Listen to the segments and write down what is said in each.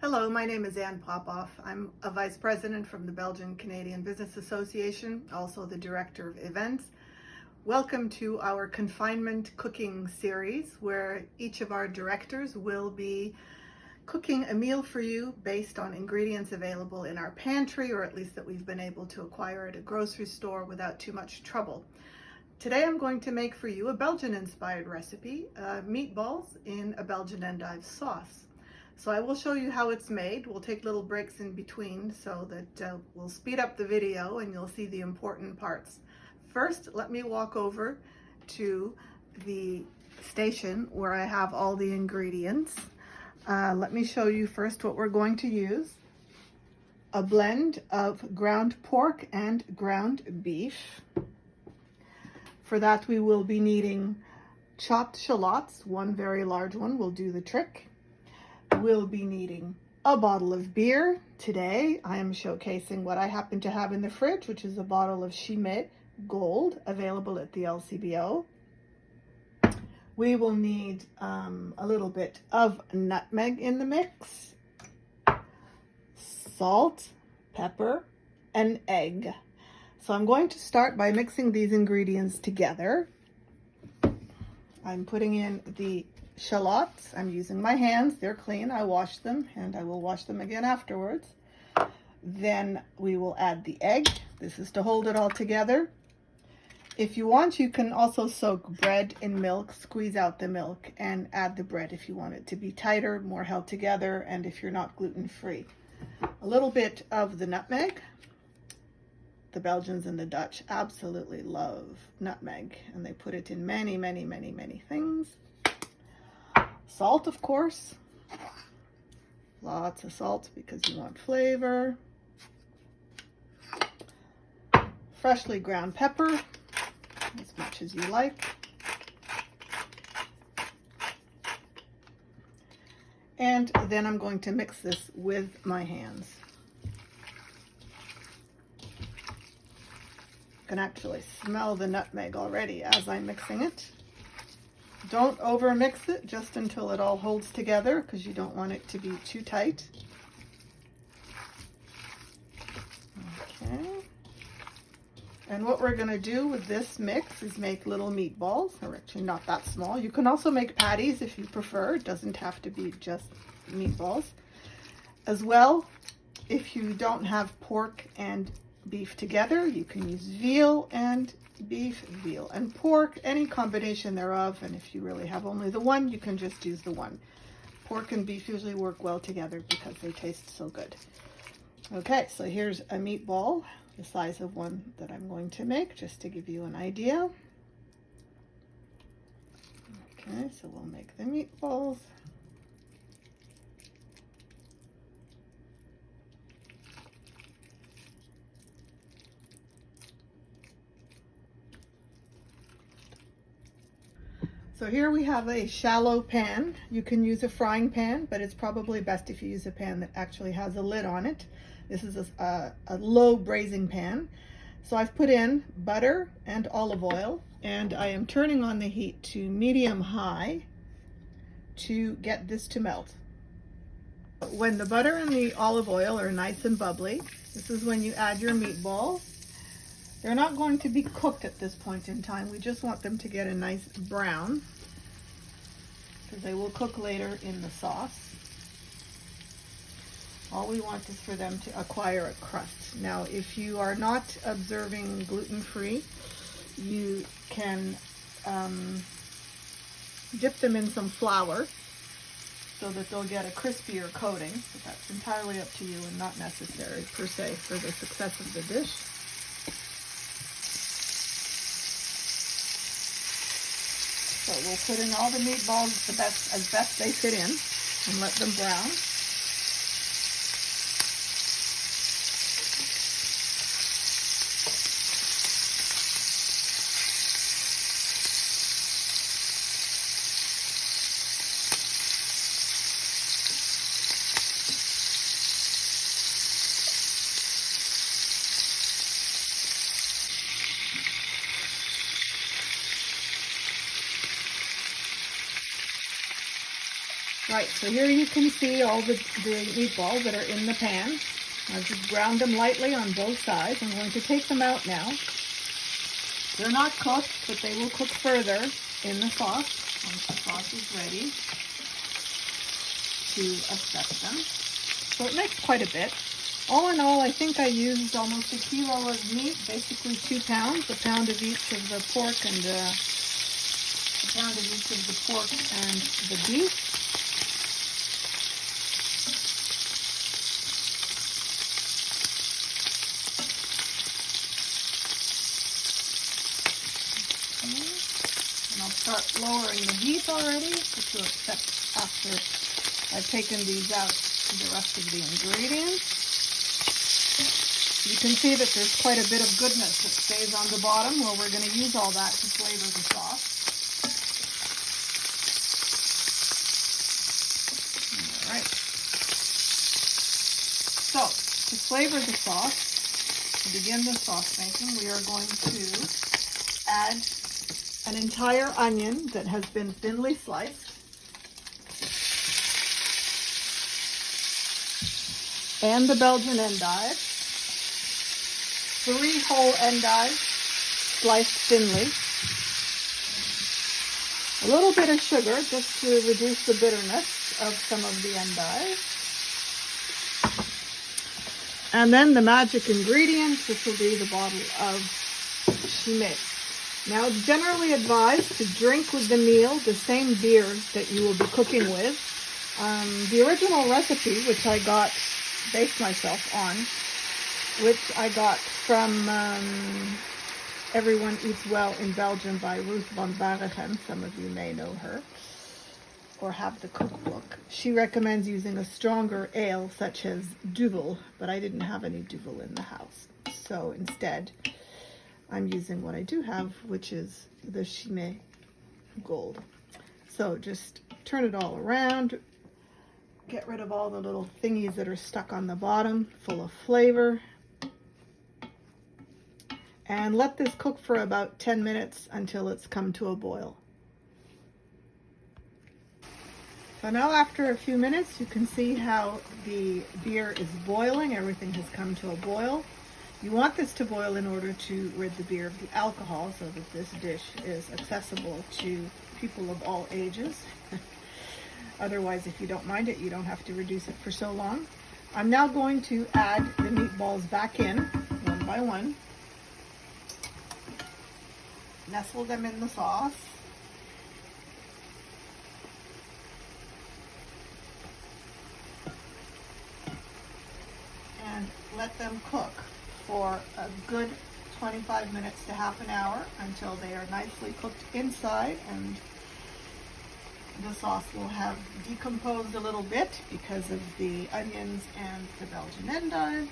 Hello, my name is Ann Popoff. I'm a Vice President from the Belgian Canadian Business Association, also the Director of Events. Welcome to our confinement cooking series, where each of our directors will be cooking a meal for you based on ingredients available in our pantry, or at least that we've been able to acquire at a grocery store without too much trouble. Today I'm going to make for you a Belgian-inspired recipe, meatballs in a Belgian endive sauce. So I will show you how it's made. We'll take little breaks in between so that we'll speed up the video and you'll see the important parts. First, let me walk over to the station where I have all the ingredients. Let me show you first what we're going to use. A blend of ground pork and ground beef. For that we will be needing chopped shallots. One very large one will do the trick. We'll be needing a bottle of beer. Today I am showcasing what I happen to have in the fridge, which is a bottle of Chimay Gold, available at the LCBO. We will need a little bit of nutmeg in the mix, salt, pepper, and egg. So I'm going to start by mixing these ingredients together. I'm putting in the shallots. I'm using my hands. They're clean. I washed them and I will wash them again afterwards. Then we will add the egg. This is to hold it all together. If you want, you can also soak bread in milk, squeeze out the milk, and add the bread if you want it to be tighter, more held together, and if you're not gluten-free. A little bit of the nutmeg. The Belgians and the Dutch absolutely love nutmeg, and they put it in many, many, many, many things. Salt, of course. Lots of salt because you want flavor. Freshly ground pepper, as much as you like. And then I'm going to mix this with my hands. You can actually smell the nutmeg already as I'm mixing it. Don't over mix it, just until it all holds together, because you don't want it to be too tight. Okay. And what we're going to do with this mix is make little meatballs, or actually not that small. You can also make patties if you prefer. It doesn't have to be just meatballs. As well, if you don't have pork and beef together, you can use veal and beef, veal and pork, any combination thereof. And if you really have only the one, you can just use the one. Pork and beef usually work well together because they taste so good. Okay, so here's a meatball, the size of one that I'm going to make, just to give you an idea. Okay, so we'll make the meatballs. So here we have a shallow pan. You can use a frying pan, but it's probably best if you use a pan that actually has a lid on it. This is a low braising pan. So I've put in butter and olive oil, and I am turning on the heat to medium-high to get this to melt. When the butter and the olive oil are nice and bubbly, this is when you add your meatballs. They're not going to be cooked at this point in time. We just want them to get a nice brown, because they will cook later in the sauce. All we want is for them to acquire a crust. Now, if you are not observing gluten-free, you can dip them in some flour so that they'll get a crispier coating. But that's entirely up to you and not necessary per se for the success of the dish. So we'll put in all the meatballs as best they fit in and let them brown. Right, so here you can see all the meatballs that are in the pan. I've just browned them lightly on both sides. I'm going to take them out now. They're not cooked, but they will cook further in the sauce once the sauce is ready to accept them. So it makes quite a bit. All in all, I think I used almost 1 kilo of meat, basically 2 pounds, a pound of each of the pork and a pound of each of the pork and the beef. And I'll start lowering the heat already, just to accept after I've taken these out the rest of the ingredients. You can see that there's quite a bit of goodness that stays on the bottom. Well, we're going to use all that to flavor the sauce. All right. So, to flavor the sauce, to begin the sauce making, we are going to add an entire onion that has been thinly sliced. And the Belgian endive. 3 whole endives sliced thinly. A little bit of sugar just to reduce the bitterness of some of the endive. And then the magic ingredient, which will be the bottle of Chimay. Now it's generally advised to drink with the meal the same beer that you will be cooking with. The original recipe, which I based myself on, which I got from Everyone Eats Well in Belgium by Ruth van Barregem. Some of you may know her or have the cookbook. She recommends using a stronger ale such as Duvel, but I didn't have any Duvel in the house. So instead, I'm using what I do have, which is the Chimay Gold. So just turn it all around. Get rid of all the little thingies that are stuck on the bottom, full of flavor. And let this cook for about 10 minutes until it's come to a boil. So now after a few minutes, you can see how the beer is boiling. Everything has come to a boil. You want this to boil in order to rid the beer of the alcohol so that this dish is accessible to people of all ages. Otherwise, if you don't mind it, you don't have to reduce it for so long. I'm now going to add the meatballs back in, one by one. Nestle them in the sauce. And let them cook for a good 25 minutes to half an hour until they are nicely cooked inside and the sauce will have decomposed a little bit because of the onions and the Belgian endives.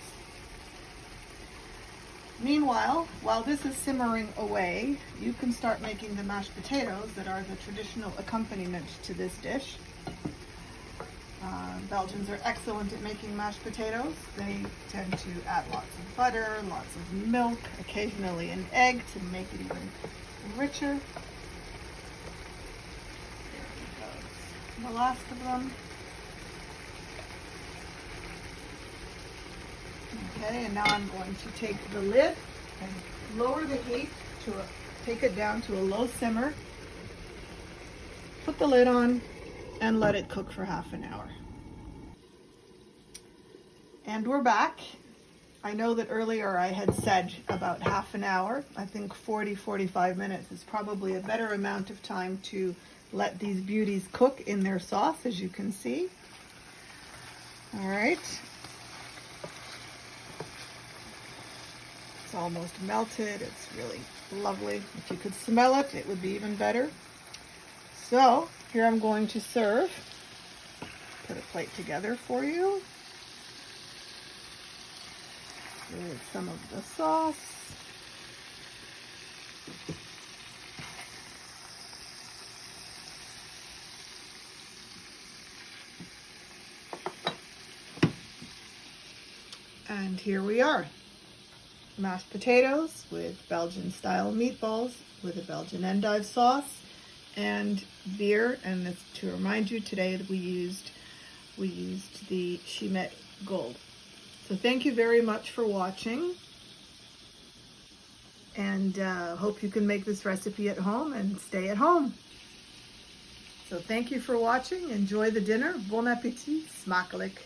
Meanwhile, while this is simmering away, you can start making the mashed potatoes that are the traditional accompaniment to this dish. Belgians are excellent at making mashed potatoes. They tend to add lots of butter, lots of milk, occasionally an egg to make it even richer. The last of them. Okay, and now I'm going to take the lid and lower the heat take it down to a low simmer. Put the lid on and let it cook for half an hour. And we're back. I know that earlier I had said about half an hour. I think 40-45 minutes is probably a better amount of time to let these beauties cook in their sauce, as you can see. All right. It's almost melted. It's really lovely. If you could smell it, it would be even better. So here I'm going to serve. Put a plate together for you with some of the sauce. And here we are. Mashed potatoes with Belgian style meatballs with a Belgian endive sauce and beer. And that's to remind you today that we used the Chimet Gold. So thank you very much for watching, and hope you can make this recipe at home and stay at home. So thank you for watching. Enjoy the dinner. Bon appétit. Smakelijk.